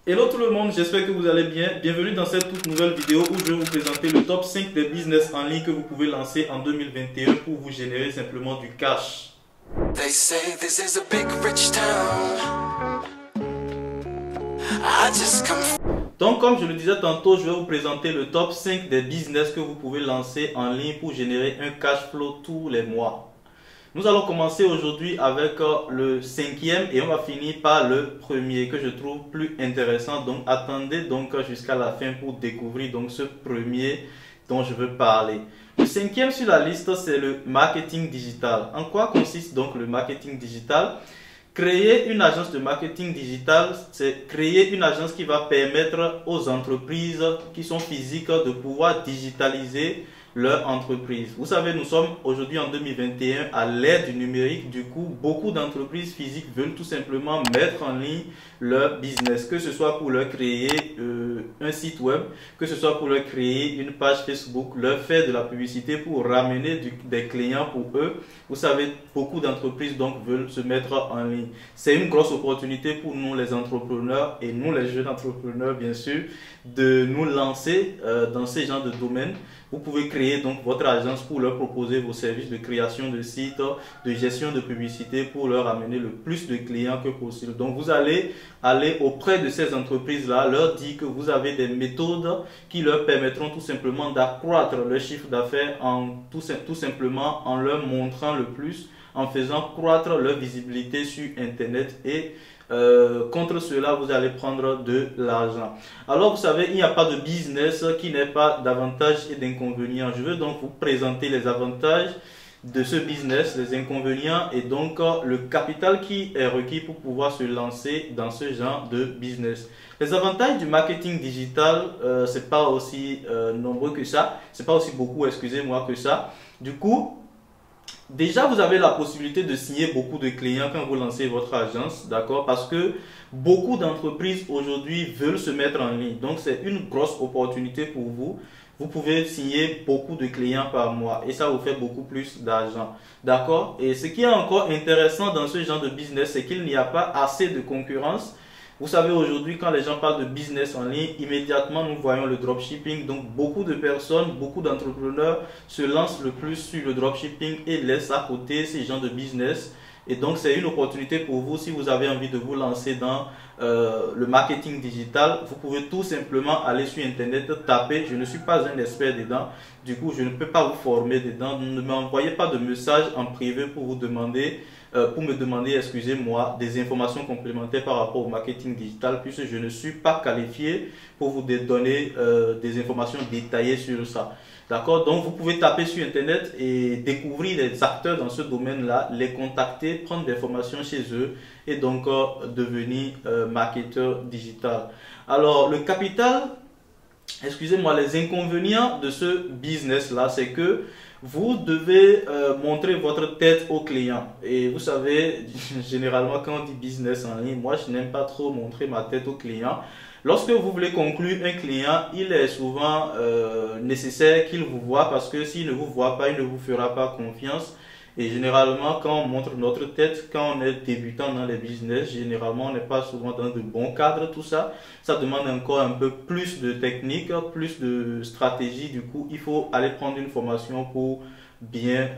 Hello tout le monde, j'espère que vous allez bien. Bienvenue dans cette toute nouvelle vidéo où je vais vous présenter le top 5 des business en ligne que vous pouvez lancer en 2021 pour vous générer simplement du cash. They say this is a big rich town. Donc comme je le disais tantôt, je vais vous présenter le top 5 des business que vous pouvez lancer en ligne pour générer un cash flow tous les mois. Nous allons commencer aujourd'hui avec le cinquième et on va finir par le premier que je trouve plus intéressant. Donc attendez donc jusqu'à la fin pour découvrir donc ce premier dont je veux parler. Le cinquième sur la liste, c'est le marketing digital. En quoi consiste donc le marketing digital? Créer une agence de marketing digital, c'est créer une agence qui va permettre aux entreprises qui sont physiques de pouvoir digitaliser leur entreprise. Vous savez, nous sommes aujourd'hui en 2021 à l'ère du numérique. Du coup, beaucoup d'entreprises physiques veulent tout simplement mettre en ligne leur business, que ce soit pour leur créer un site web, que ce soit pour leur créer une page Facebook, leur faire de la publicité pour ramener des clients pour eux. Vous savez, beaucoup d'entreprises donc veulent se mettre en ligne. C'est une grosse opportunité pour nous les entrepreneurs et nous les jeunes entrepreneurs bien sûr de nous lancer dans ces genres de domaines. Vous pouvez créer donc votre agence pour leur proposer vos services de création de sites, de gestion de publicité pour leur amener le plus de clients que possible. Donc vous allez aller auprès de ces entreprises-là, leur dire que vous avez des méthodes qui leur permettront tout simplement d'accroître leur chiffre d'affaires tout simplement en leur montrant le plus, en faisant croître leur visibilité sur Internet et contre cela, vous allez prendre de l'argent. Alors, vous savez, il n'y a pas de business qui n'ait pas d'avantages et d'inconvénients. Je veux donc vous présenter les avantages de ce business, les inconvénients et donc le capital qui est requis pour pouvoir se lancer dans ce genre de business. Les avantages du marketing digital, c'est pas aussi nombreux que ça, c'est pas aussi beaucoup, excusez-moi, que ça. Du coup, déjà, vous avez la possibilité de signer beaucoup de clients quand vous lancez votre agence, d'accord? Parce que beaucoup d'entreprises aujourd'hui veulent se mettre en ligne. Donc, c'est une grosse opportunité pour vous. Vous pouvez signer beaucoup de clients par mois et ça vous fait beaucoup plus d'argent, d'accord? Et ce qui est encore intéressant dans ce genre de business, c'est qu'il n'y a pas assez de concurrence. Vous savez, aujourd'hui, quand les gens parlent de business en ligne, immédiatement, nous voyons le dropshipping. Donc, beaucoup de personnes, beaucoup d'entrepreneurs se lancent le plus sur le dropshipping et laissent à côté ces gens de business. Et donc, c'est une opportunité pour vous si vous avez envie de vous lancer dans le marketing digital. Vous pouvez tout simplement aller sur Internet, taper. Je ne suis pas un expert dedans. Du coup, je ne peux pas vous former dedans. Ne m'envoyez pas de message en privé pour vous demander pour me demander, excusez-moi, des informations complémentaires par rapport au marketing digital, puisque je ne suis pas qualifié pour vous donner des informations détaillées sur ça. D'accord? Donc, vous pouvez taper sur Internet et découvrir les acteurs dans ce domaine-là, les contacter, prendre des formations chez eux et donc devenir marketeur digital. Alors, le capital, excusez-moi, les inconvénients de ce business-là, c'est que vous devez montrer votre tête au client. Et vous savez, généralement, quand on dit business en ligne, moi, je n'aime pas trop montrer ma tête au client. Lorsque vous voulez conclure un client, il est souvent nécessaire qu'il vous voie parce que s'il ne vous voit pas, il ne vous fera pas confiance. Et généralement, quand on montre notre tête, quand on est débutant dans les business, généralement, on n'est pas souvent dans de bons cadres, tout ça. Ça demande encore un peu plus de technique, plus de stratégie. Du coup, il faut aller prendre une formation pour bien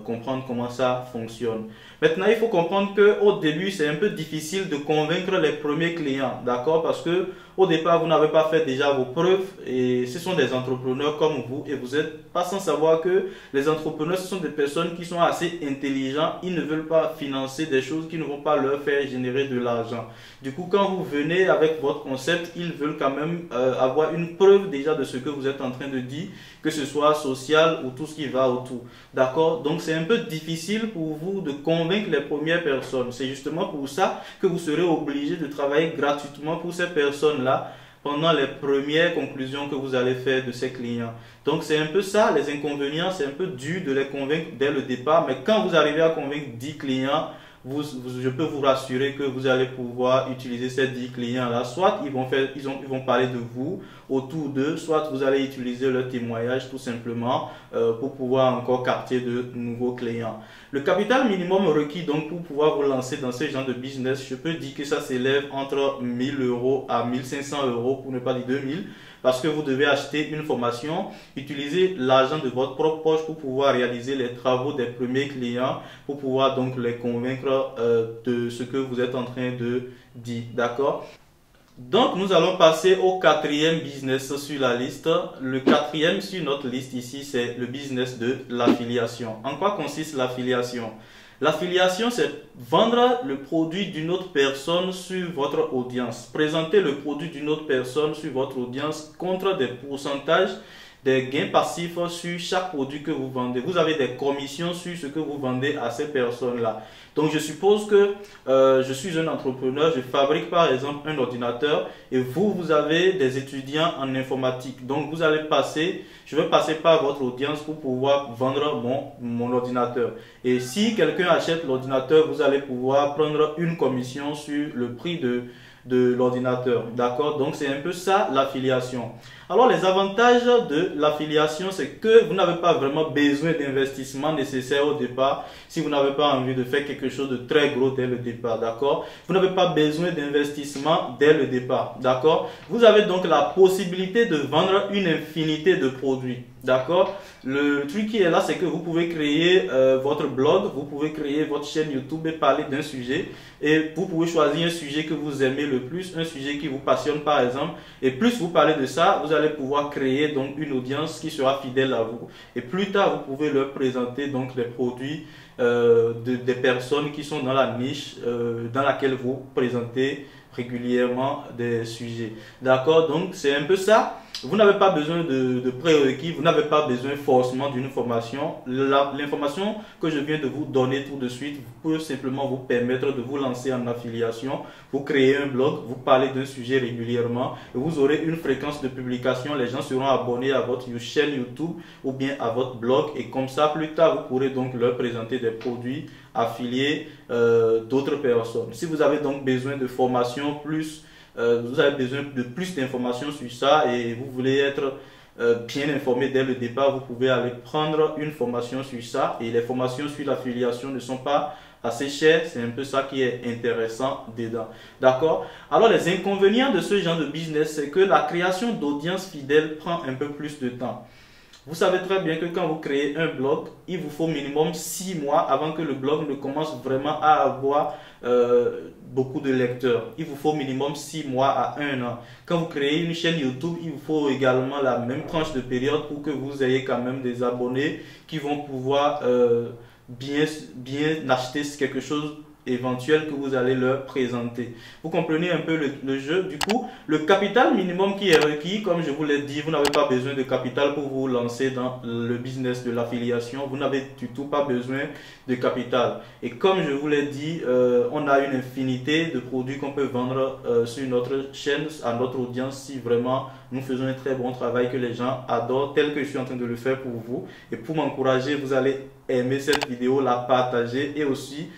comprendre comment ça fonctionne. Maintenant, il faut comprendre qu'au début, c'est un peu difficile de convaincre les premiers clients, d'accord? Parce que au départ, vous n'avez pas fait déjà vos preuves et ce sont des entrepreneurs comme vous et vous n'êtes pas sans savoir que les entrepreneurs, ce sont des personnes qui sont assez intelligents. Ils ne veulent pas financer des choses qui ne vont pas leur faire générer de l'argent. Du coup, quand vous venez avec votre concept, ils veulent quand même avoir une preuve déjà de ce que vous êtes en train de dire, que ce soit social ou tout ce qui va autour. D'accord? Donc, c'est un peu difficile pour vous de convaincre les premières personnes. C'est justement pour ça que vous serez obligé de travailler gratuitement pour ces personnes-là pendant les premières conclusions que vous allez faire de ces clients. Donc, c'est un peu ça, les inconvénients, c'est un peu dur de les convaincre dès le départ. Mais quand vous arrivez à convaincre 10 clients, je peux vous rassurer que vous allez pouvoir utiliser ces 10 clients-là. Soit ils vont parler de vous autour d'eux, soit vous allez utiliser leur témoignage tout simplement pour pouvoir encore capter de nouveaux clients. Le capital minimum requis donc pour pouvoir vous lancer dans ce genre de business, je peux dire que ça s'élève entre 1000 € à 1500 € pour ne pas dire 2000. Parce que vous devez acheter une formation, utiliser l'argent de votre propre poche pour pouvoir réaliser les travaux des premiers clients, pour pouvoir donc les convaincre de ce que vous êtes en train de dire. D'accord? Donc nous allons passer au quatrième business sur la liste. Le quatrième sur notre liste ici, c'est le business de l'affiliation. En quoi consiste l'affiliation? L'affiliation, c'est vendre le produit d'une autre personne sur votre audience. Présenter le produit d'une autre personne sur votre audience contre des pourcentages, des gains passifs sur chaque produit que vous vendez. Vous avez des commissions sur ce que vous vendez à ces personnes-là. Donc, je suppose que je suis un entrepreneur, je fabrique par exemple un ordinateur et vous avez des étudiants en informatique. Donc, vous allez je vais passer par votre audience pour pouvoir vendre mon ordinateur. Et si quelqu'un achète l'ordinateur, vous allez pouvoir prendre une commission sur le prix de l'ordinateur. D'accord? Donc, c'est un peu ça l'affiliation. Alors, les avantages de l'affiliation, c'est que vous n'avez pas vraiment besoin d'investissement nécessaire au départ si vous n'avez pas envie de faire quelque chose de très gros dès le départ. D'accord? Vous n'avez pas besoin d'investissement dès le départ. D'accord? Vous avez donc la possibilité de vendre une infinité de produits. D'accord? Le truc qui est là, c'est que vous pouvez créer votre blog, vous pouvez créer votre chaîne YouTube et parler d'un sujet. Et vous pouvez choisir un sujet que vous aimez le plus, un sujet qui vous passionne par exemple. Et plus vous parlez de ça, vous allez pouvoir créer donc une audience qui sera fidèle à vous. Et plus tard, vous pouvez leur présenter donc les produits des personnes qui sont dans la niche dans laquelle vous présentez régulièrement des sujets. D'accord? Donc, c'est un peu ça. Vous n'avez pas besoin de prérequis, vous n'avez pas besoin forcément d'une formation. L'information que je viens de vous donner tout de suite peut simplement vous permettre de vous lancer en affiliation. Vous créez un blog, vous parlez d'un sujet régulièrement et vous aurez une fréquence de publication. Les gens seront abonnés à votre chaîne YouTube ou bien à votre blog et comme ça, plus tard, vous pourrez donc leur présenter des produits affiliés d'autres personnes. Si vous avez donc besoin de formation vous avez besoin de plus d'informations sur ça et vous voulez être bien informé dès le départ, vous pouvez aller prendre une formation sur ça. Et les formations sur l'affiliation ne sont pas assez chères, c'est un peu ça qui est intéressant dedans. D'accord? Alors les inconvénients de ce genre de business, c'est que la création d'audience fidèle prend un peu plus de temps. Vous savez très bien que quand vous créez un blog, il vous faut minimum 6 mois avant que le blog ne commence vraiment à avoir beaucoup de lecteurs. Il vous faut minimum 6 mois à 1 an. Quand vous créez une chaîne YouTube, il vous faut également la même tranche de période pour que vous ayez quand même des abonnés qui vont pouvoir bien acheter quelque chose éventuel que vous allez leur présenter. Vous comprenez un peu le jeu. Du coup, le capital minimum qui est requis, comme je vous l'ai dit, vous n'avez pas besoin de capital pour vous lancer dans le business de l'affiliation. Vous n'avez du tout pas besoin de capital. Et comme je vous l'ai dit, on a une infinité de produits qu'on peut vendre sur notre chaîne à notre audience si vraiment nous faisons un très bon travail que les gens adorent, tel que je suis en train de le faire pour vous. Et pour m'encourager, vous allez aimer cette vidéo, la partager et aussi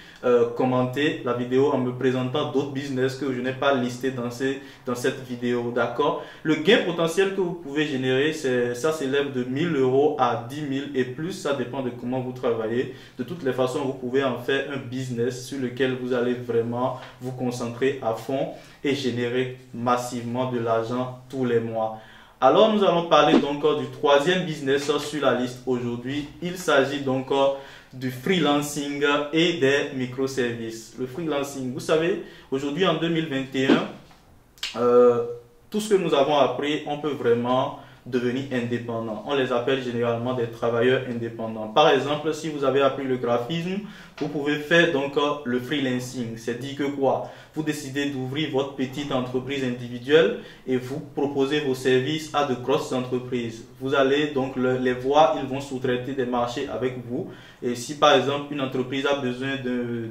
commenter la vidéo en me présentant d'autres business que je n'ai pas listé dans cette vidéo. D'accord? Le gain potentiel que vous pouvez générer, ça s'élève de 1000 € à 10 000 et plus. Ça dépend de comment vous travaillez. De toutes les façons, vous pouvez en faire un business sur lequel vous allez vraiment vous concentrer à fond et générer massivement de l'argent tous les mois. Alors, nous allons parler donc du troisième business sur la liste aujourd'hui. Il s'agit donc du freelancing et des microservices. Le freelancing, vous savez, aujourd'hui en 2021, tout ce que nous avons appris, on peut vraiment devenir indépendant. On les appelle généralement des travailleurs indépendants. Par exemple, si vous avez appris le graphisme, vous pouvez faire donc le freelancing. C'est dit que quoi? Vous décidez d'ouvrir votre petite entreprise individuelle et vous proposez vos services à de grosses entreprises. Vous allez donc les voir, ils vont sous-traiter des marchés avec vous. Et si par exemple une entreprise a besoin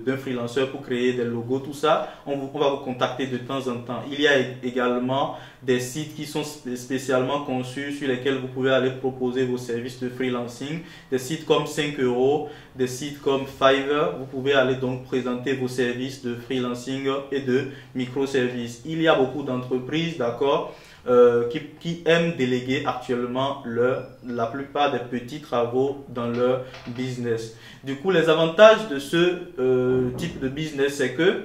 d'un freelanceur pour créer des logos, tout ça, on va vous contacter de temps en temps. Il y a également des sites qui sont spécialement conçus structures sur lesquelles vous pouvez aller proposer vos services de freelancing. Des sites comme 5 euros, des sites comme Fiverr. Vous pouvez aller donc présenter vos services de freelancing et de microservices. Il y a beaucoup d'entreprises, d'accord, qui aiment déléguer actuellement la plupart des petits travaux dans leur business. Du coup, les avantages de ce type de business, c'est que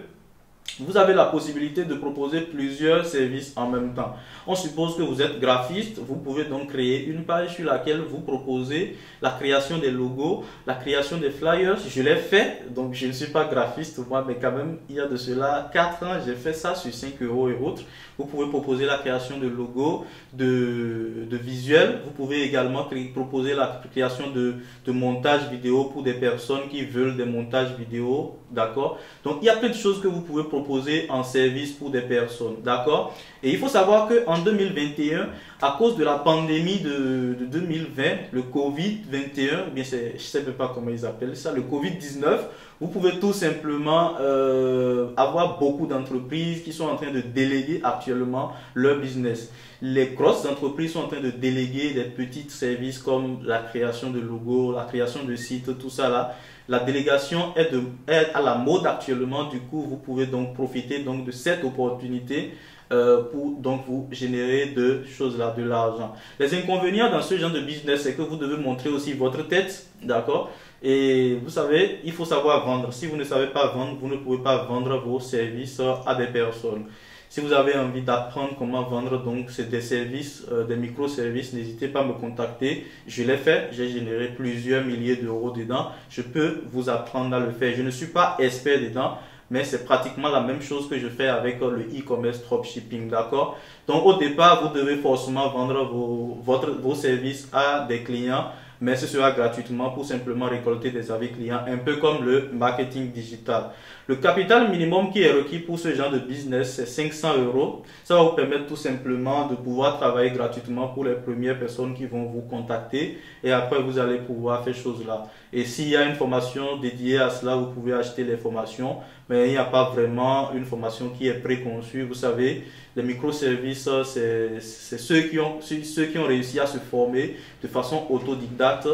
vous avez la possibilité de proposer plusieurs services en même temps. On suppose que vous êtes graphiste, vous pouvez donc créer une page sur laquelle vous proposez la création des logos, la création des flyers. Je l'ai fait, donc je ne suis pas graphiste moi, mais quand même, il y a de cela 4 ans, j'ai fait ça sur 5 euros et autres. Vous pouvez proposer la création de logos, de visuels. Vous pouvez également proposer la création de montages vidéo pour des personnes qui veulent des montages vidéo, d'accord? Donc, il y a plein de choses que vous pouvez proposer en service pour des personnes, d'accord? Et il faut savoir qu'en 2021, à cause de la pandémie de 2020, le Covid-21, bien je ne sais pas comment ils appellent ça, le Covid-19, vous pouvez tout simplement avoir beaucoup d'entreprises qui sont en train de déléguer actuellement leur business. Les grosses entreprises sont en train de déléguer des petits services comme la création de logos, la création de sites, tout ça là. La délégation est à la mode actuellement, du coup vous pouvez donc profiter donc de cette opportunité pour donc vous générer de choses là, de l'argent. Les inconvénients dans ce genre de business, c'est que vous devez montrer aussi votre tête, d'accord? Et vous savez, il faut savoir vendre. Si vous ne savez pas vendre, vous ne pouvez pas vendre vos services à des personnes. Si vous avez envie d'apprendre comment vendre donc c'est des services, des microservices, n'hésitez pas à me contacter. Je l'ai fait, j'ai généré plusieurs milliers d'euros dedans. Je peux vous apprendre à le faire. Je ne suis pas expert dedans, mais c'est pratiquement la même chose que je fais avec le e-commerce dropshipping, d'accord? Donc au départ, vous devez forcément vendre vos services à des clients, mais ce sera gratuitement pour simplement récolter des avis clients, un peu comme le marketing digital. Le capital minimum qui est requis pour ce genre de business, c'est 500 euros. Ça va vous permettre tout simplement de pouvoir travailler gratuitement pour les premières personnes qui vont vous contacter et après vous allez pouvoir faire chose là. Et s'il y a une formation dédiée à cela, vous pouvez acheter les formations, mais il n'y a pas vraiment une formation qui est préconçue. Vous savez, les microservices, c'est ceux qui ont réussi à se former de façon autodidacte,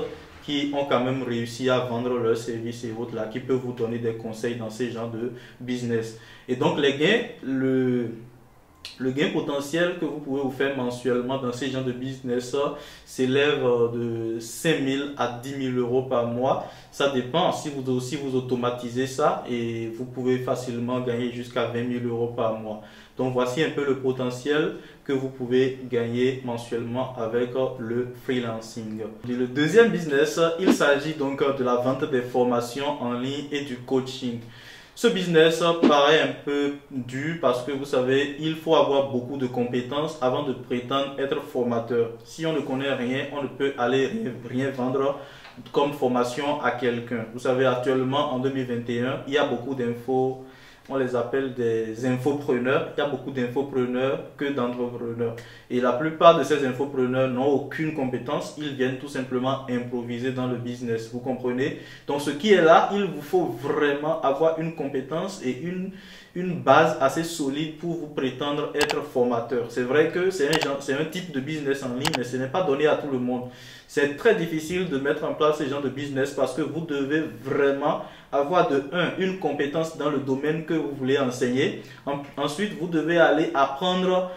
qui ont quand même réussi à vendre leurs services et autres là, qui peuvent vous donner des conseils dans ces genres de business. Et donc les gains, le gain potentiel que vous pouvez vous faire mensuellement dans ces genres de business s'élève de 5 000 à 10 000 euros par mois. Ça dépend si vous automatisez ça et vous pouvez facilement gagner jusqu'à 20 000 euros par mois. Donc voici un peu le potentiel que vous pouvez gagner mensuellement avec le freelancing. Le deuxième business, il s'agit donc de la vente des formations en ligne et du coaching. Ce business paraît un peu dur parce que vous savez, il faut avoir beaucoup de compétences avant de prétendre être formateur. Si on ne connaît rien, on ne peut aller rien vendre comme formation à quelqu'un. Vous savez, actuellement en 2021, il y a beaucoup d'infos. On les appelle des infopreneurs. Il y a beaucoup d'infopreneurs que d'entrepreneurs. Et la plupart de ces infopreneurs n'ont aucune compétence. Ils viennent tout simplement improviser dans le business. Vous comprenez? Donc ce qui est là, il vous faut vraiment avoir une compétence et une base assez solide pour vous prétendre être formateur. C'est vrai que c'est un type de business en ligne, mais ce n'est pas donné à tout le monde. C'est très difficile de mettre en place ce genre de business parce que vous devez vraiment avoir une compétence dans le domaine que vous voulez enseigner. Ensuite, vous devez aller apprendre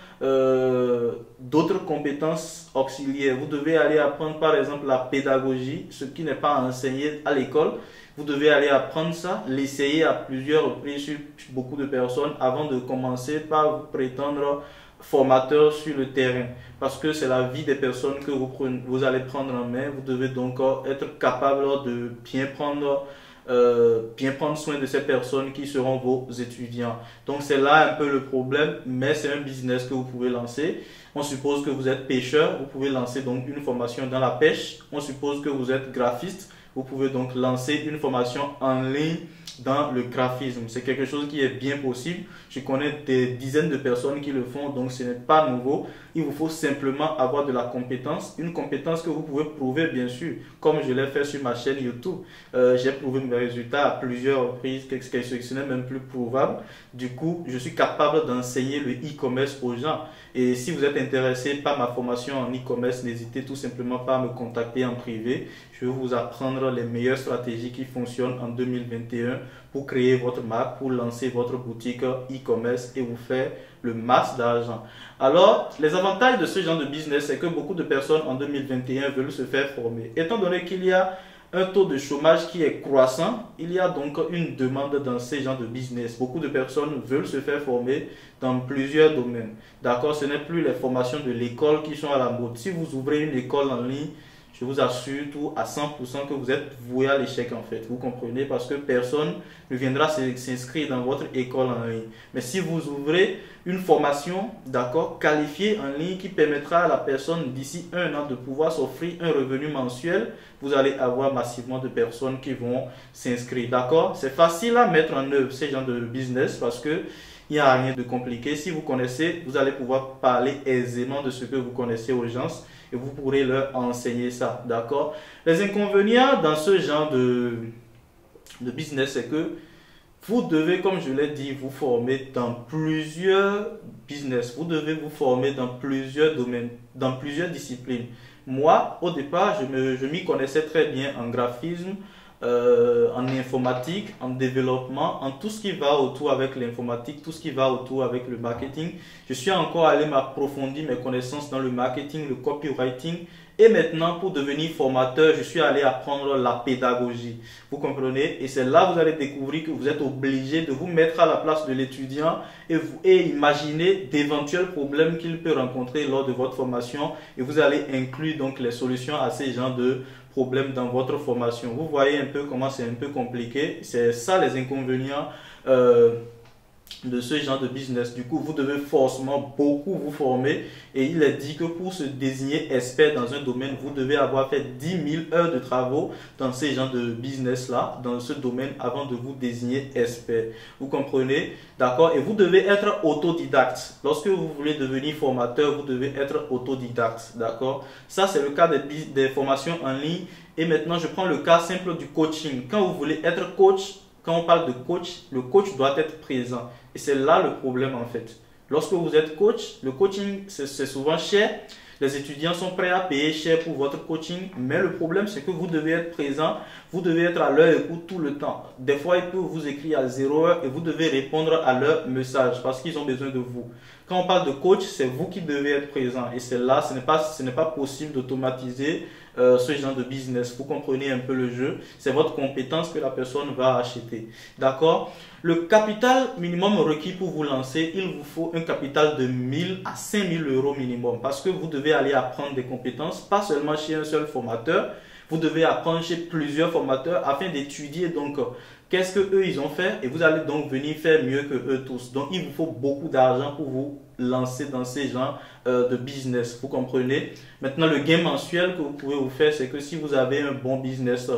d'autres compétences auxiliaires. Vous devez aller apprendre par exemple la pédagogie, ce qui n'est pas enseigné à l'école. Vous devez aller apprendre ça, l'essayer à plusieurs reprises sur beaucoup de personnes avant de commencer par vous prétendre formateur sur le terrain. Parce que c'est la vie des personnes que vous allez prendre en main. Vous devez donc être capable de bien prendre soin de ces personnes qui seront vos étudiants. Donc c'est là un peu le problème, mais c'est un business que vous pouvez lancer. On suppose que vous êtes pêcheur, vous pouvez lancer donc une formation dans la pêche. On suppose que vous êtes graphiste, vous pouvez donc lancer une formation en ligne dans le graphisme. C'est quelque chose qui est bien possible. Je connais des dizaines de personnes qui le font, donc ce n'est pas nouveau. Il vous faut simplement avoir de la compétence, une compétence que vous pouvez prouver bien sûr, comme je l'ai fait sur ma chaîne YouTube. J'ai prouvé mes résultats à plusieurs reprises, ce n'est même plus prouvable. Du coup, je suis capable d'enseigner le e-commerce aux gens. Et si vous êtes intéressé par ma formation en e-commerce, n'hésitez tout simplement pas à me contacter en privé. Je vais vous apprendre les meilleures stratégies qui fonctionnent en 2021 pour créer votre marque, pour lancer votre boutique e-commerce et vous faire le max d'argent. Alors, les avantages de ce genre de business, c'est que beaucoup de personnes en 2021 veulent se faire former. Étant donné qu'il y a un taux de chômage qui est croissant, il y a donc une demande dans ces genres de business. Beaucoup de personnes veulent se faire former dans plusieurs domaines. D'accord, ce n'est plus les formations de l'école qui sont à la mode. Si vous ouvrez une école en ligne, je vous assure tout à 100% que vous êtes voué à l'échec en fait. Vous comprenez? Parce que personne ne viendra s'inscrire dans votre école en ligne. Mais si vous ouvrez une formation, d'accord, qualifiée en ligne qui permettra à la personne d'ici 1 an de pouvoir s'offrir un revenu mensuel, vous allez avoir massivement de personnes qui vont s'inscrire. D'accord? C'est facile à mettre en œuvre ces genres de business parce que il n'y a rien de compliqué. Si vous connaissez, vous allez pouvoir parler aisément de ce que vous connaissez aux gens et vous pourrez leur enseigner ça. D'accord? Les inconvénients dans ce genre de business, c'est que vous devez, comme je l'ai dit, vous former dans plusieurs business. Vous devez vous former dans plusieurs domaines, dans plusieurs disciplines. Moi, au départ, je m'y connaissais très bien en graphisme, en informatique, en développement, en tout ce qui va autour avec l'informatique, tout ce qui va autour avec le marketing. Je suis encore allé m'approfondir mes connaissances dans le marketing, le copywriting. Et maintenant, pour devenir formateur, je suis allé apprendre la pédagogie. Vous comprenez? Et c'est là que vous allez découvrir que vous êtes obligé de vous mettre à la place de l'étudiant et imaginer d'éventuels problèmes qu'il peut rencontrer lors de votre formation. Et vous allez inclure donc les solutions à ces genres de problèmes dans votre formation. Vous voyez un peu comment c'est un peu compliqué. C'est ça les inconvénients de ce genre de business. Du coup, vous devez forcément beaucoup vous former et il est dit que pour se désigner expert dans un domaine, vous devez avoir fait 10 000 heures de travaux dans ces genres de business-là, dans ce domaine, avant de vous désigner expert. Vous comprenez? D'accord? Et vous devez être autodidacte. Lorsque vous voulez devenir formateur, vous devez être autodidacte. D'accord? Ça, c'est le cas des formations en ligne. Et maintenant, je prends le cas simple du coaching. Quand vous voulez être coach, quand on parle de coach, le coach doit être présent. Et c'est là le problème en fait. Lorsque vous êtes coach, le coaching c'est souvent cher. Les étudiants sont prêts à payer cher pour votre coaching. Mais le problème c'est que vous devez être présent. Vous devez être à leur écoute tout le temps. Des fois, ils peuvent vous écrire à 0 heure et vous devez répondre à leur message parce qu'ils ont besoin de vous. Quand on parle de coach, c'est vous qui devez être présent. Et c'est là, ce n'est pas possible d'automatiser ce genre de business. Vous comprenez un peu le jeu. C'est votre compétence que la personne va acheter. D'accord? Le capital minimum requis pour vous lancer, il vous faut un capital de 1000 à 5000 euros minimum. Parce que vous devez aller apprendre des compétences, pas seulement chez un seul formateur. Vous devez apprendre chez plusieurs formateurs afin d'étudier donc qu'est-ce que eux ils ont fait et vous allez donc venir faire mieux que eux tous. Donc il vous faut beaucoup d'argent pour vous lancer dans ces genres de business. Vous comprenez? Maintenant le gain mensuel que vous pouvez vous faire, c'est que si vous avez un bon business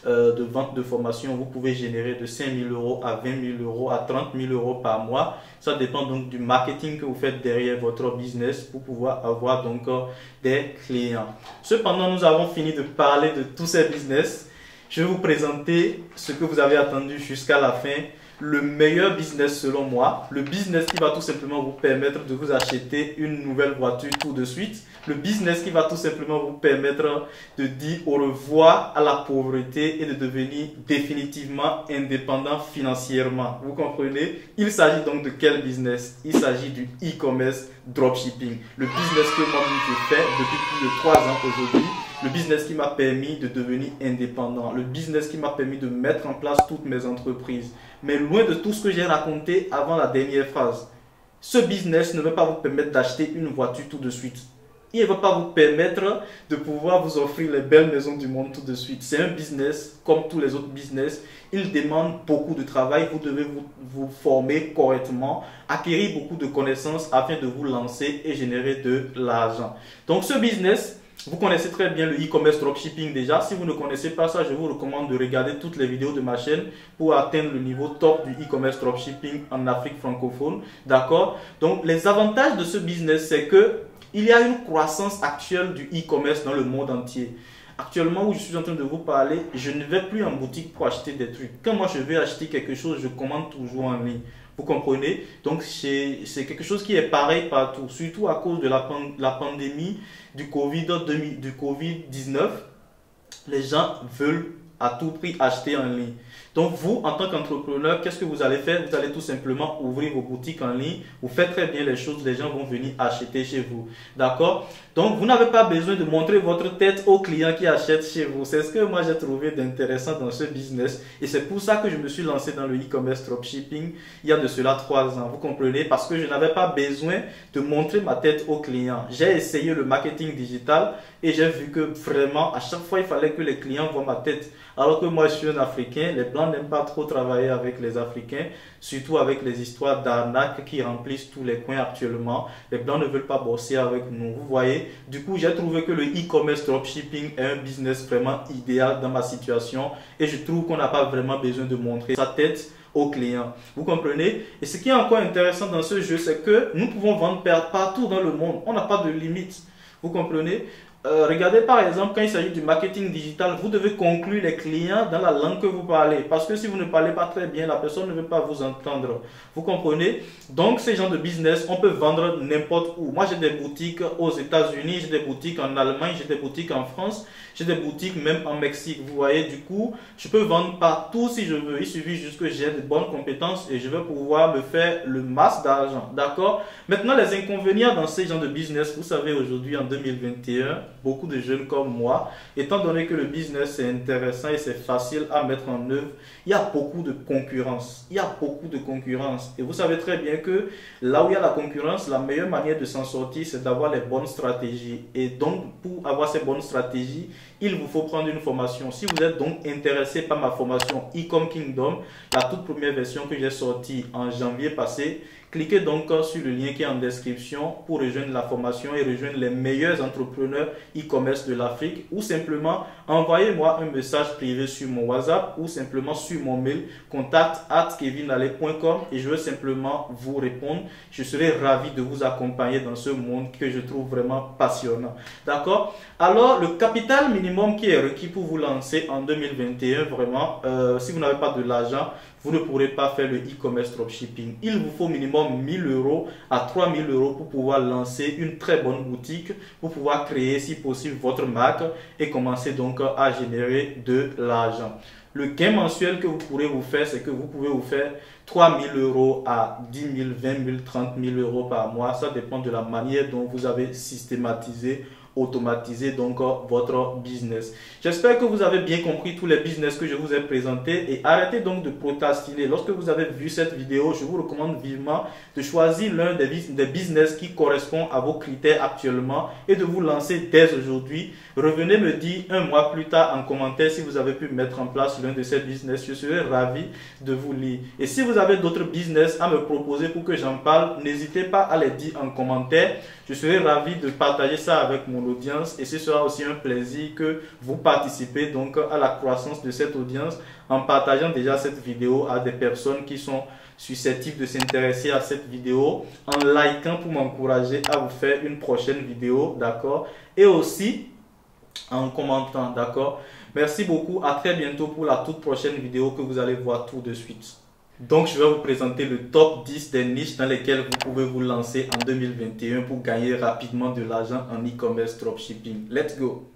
de vente de formation, vous pouvez générer de 5 000 euros à 20 000 euros à 30 000 euros par mois. Ça dépend donc du marketing que vous faites derrière votre business pour pouvoir avoir donc des clients. Cependant, nous avons fini de parler de tous ces business. Je vais vous présenter ce que vous avez attendu jusqu'à la fin. Le meilleur business selon moi, le business qui va tout simplement vous permettre de vous acheter une nouvelle voiture tout de suite, le business qui va tout simplement vous permettre de dire au revoir à la pauvreté et de devenir définitivement indépendant financièrement. Vous comprenez? Il s'agit donc de quel business? Il s'agit du e-commerce dropshipping, le business que moi-même je fais depuis plus de 3 ans aujourd'hui. Le business qui m'a permis de devenir indépendant, le business qui m'a permis de mettre en place toutes mes entreprises. Mais loin de tout ce que j'ai raconté avant la dernière phrase, ce business ne va pas vous permettre d'acheter une voiture tout de suite. Il ne va pas vous permettre de pouvoir vous offrir les belles maisons du monde tout de suite. C'est un business comme tous les autres business. Il demande beaucoup de travail. Vous devez vous former correctement, acquérir beaucoup de connaissances afin de vous lancer et générer de l'argent. Donc ce business, Vous connaissez très bien le e-commerce dropshipping déjà. Si vous ne connaissez pas ça, je vous recommande de regarder toutes les vidéos de ma chaîne pour atteindre le niveau top du e-commerce dropshipping en Afrique francophone. D'accord? Donc, les avantages de ce business, c'est que il y a une croissance actuelle du e-commerce dans le monde entier. Actuellement où je suis en train de vous parler, je ne vais plus en boutique pour acheter des trucs. Quand moi je vais acheter quelque chose, je commande toujours en ligne. Vous comprenez? Donc c'est quelque chose qui est pareil partout, surtout à cause de la pandémie du Covid-19. Les gens veulent à tout prix acheter en ligne. Donc vous, en tant qu'entrepreneur, qu'est-ce que vous allez faire? Vous allez tout simplement ouvrir vos boutiques en ligne. Vous faites très bien les choses, les gens vont venir acheter chez vous. D'accord? Donc vous n'avez pas besoin de montrer votre tête aux clients qui achètent chez vous. C'est ce que moi j'ai trouvé d'intéressant dans ce business. Et c'est pour ça que je me suis lancé dans le e-commerce dropshipping il y a de cela 3 ans. Vous comprenez? Parce que je n'avais pas besoin de montrer ma tête aux clients. J'ai essayé le marketing digital et j'ai vu que vraiment à chaque fois il fallait que les clients voient ma tête. Alors que moi je suis un Africain, les Blancs n'aiment pas trop travailler avec les Africains, surtout avec les histoires d'arnaques qui remplissent tous les coins actuellement. Les Blancs ne veulent pas bosser avec nous, vous voyez. Du coup, j'ai trouvé que le e-commerce dropshipping est un business vraiment idéal dans ma situation et je trouve qu'on n'a pas vraiment besoin de montrer sa tête aux clients. Vous comprenez? Et ce qui est encore intéressant dans ce jeu, c'est que nous pouvons vendre partout dans le monde. On n'a pas de limite. Vous comprenez? Regardez par exemple, quand il s'agit du marketing digital, vous devez conclure les clients dans la langue que vous parlez. Parce que si vous ne parlez pas très bien, la personne ne veut pas vous entendre. Vous comprenez? Donc, ces genres de business, on peut vendre n'importe où. Moi, j'ai des boutiques aux États-Unis, j'ai des boutiques en Allemagne, j'ai des boutiques en France, j'ai des boutiques même en Mexique. Vous voyez, du coup, je peux vendre partout si je veux. Il suffit juste que j'ai de bonnes compétences et je vais pouvoir me faire le masse d'argent. D'accord? Maintenant, les inconvénients dans ces genres de business, vous savez, aujourd'hui, en 2021, beaucoup de jeunes comme moi, étant donné que le business est intéressant et c'est facile à mettre en œuvre, il y a beaucoup de concurrence. Il y a beaucoup de concurrence. Et vous savez très bien que là où il y a la concurrence, la meilleure manière de s'en sortir, c'est d'avoir les bonnes stratégies. Et donc, pour avoir ces bonnes stratégies, il vous faut prendre une formation. Si vous êtes donc intéressé par ma formation E-com Kingdom, la toute première version que j'ai sortie en janvier passé, cliquez donc sur le lien qui est en description pour rejoindre la formation et rejoindre les meilleurs entrepreneurs e-commerce de l'Afrique, ou simplement envoyez-moi un message privé sur mon WhatsApp ou simplement sur mon mail contact@kevinale.com et je vais simplement vous répondre. Je serai ravi de vous accompagner dans ce monde que je trouve vraiment passionnant. D'accord? Alors, le capital minimum qui est requis pour vous lancer en 2021, vraiment, si vous n'avez pas de l'argent, vous ne pourrez pas faire le e-commerce dropshipping. Il vous faut minimum 1000 € à 3000 € pour pouvoir lancer une très bonne boutique, pour pouvoir créer si possible votre marque et commencer donc à générer de l'argent. Le gain mensuel que vous pourrez vous faire, c'est que vous pouvez vous faire 3000 € à 10 000, 20 000, 30 000 € par mois. Ça dépend de la manière dont vous avez systématisé, automatiser donc votre business. J'espère que vous avez bien compris tous les business que je vous ai présentés et arrêtez donc de procrastiner. Lorsque vous avez vu cette vidéo, je vous recommande vivement de choisir l'un des business qui correspond à vos critères actuellement et de vous lancer dès aujourd'hui. Revenez me dire un mois plus tard en commentaire si vous avez pu mettre en place l'un de ces business. Je serai ravi de vous lire. Et si vous avez d'autres business à me proposer pour que j'en parle, n'hésitez pas à les dire en commentaire. Je serai ravi de partager ça avec mon audience et ce sera aussi un plaisir que vous participez donc à la croissance de cette audience en partageant déjà cette vidéo à des personnes qui sont susceptibles de s'intéresser à cette vidéo, en likant pour m'encourager à vous faire une prochaine vidéo, d'accord, et aussi en commentant, d'accord. Merci beaucoup, à très bientôt pour la toute prochaine vidéo que vous allez voir tout de suite. Donc, je vais vous présenter le top 10 des niches dans lesquelles vous pouvez vous lancer en 2021 pour gagner rapidement de l'argent en e-commerce dropshipping. Let's go!